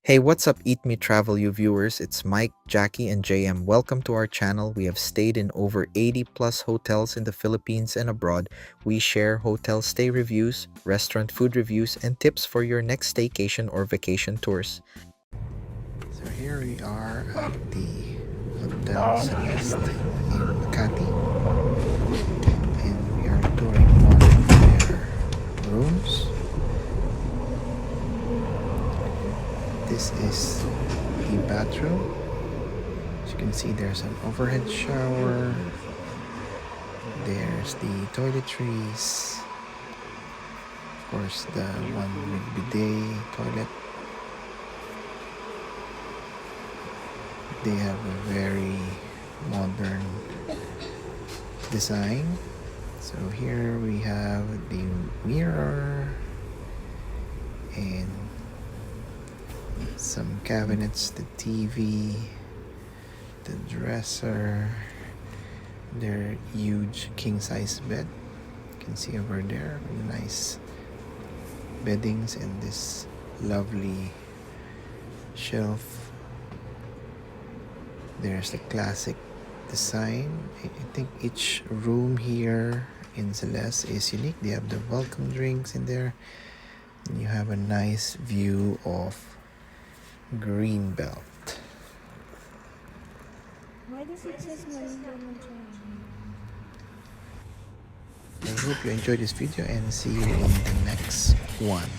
Hey, what's up, Eat Me Travel You viewers? It's Mike, Jackie, and JM. Welcome to our channel. We have stayed in over 80 plus hotels in the Philippines and abroad. We share hotel stay reviews, restaurant food reviews, and tips for your next staycation or vacation tours. So here we are at the Hotel Celeste in Makati, and we are touring one of their rooms. This is the bathroom. As you can see, there's an overhead shower. There's the toiletries. Of course, the one with bidet toilet. They have a very modern design. So here we have the mirror and some cabinets, the TV, the dresser, their huge king-size bed. You can see over there, really nice beddings and this lovely shelf. There's the classic design. I think each room here in Celeste is unique. They have the welcome drinks in there, and you have a nice view of Greenbelt. Why does it say Marine? I hope you enjoyed this video and see you in the next one.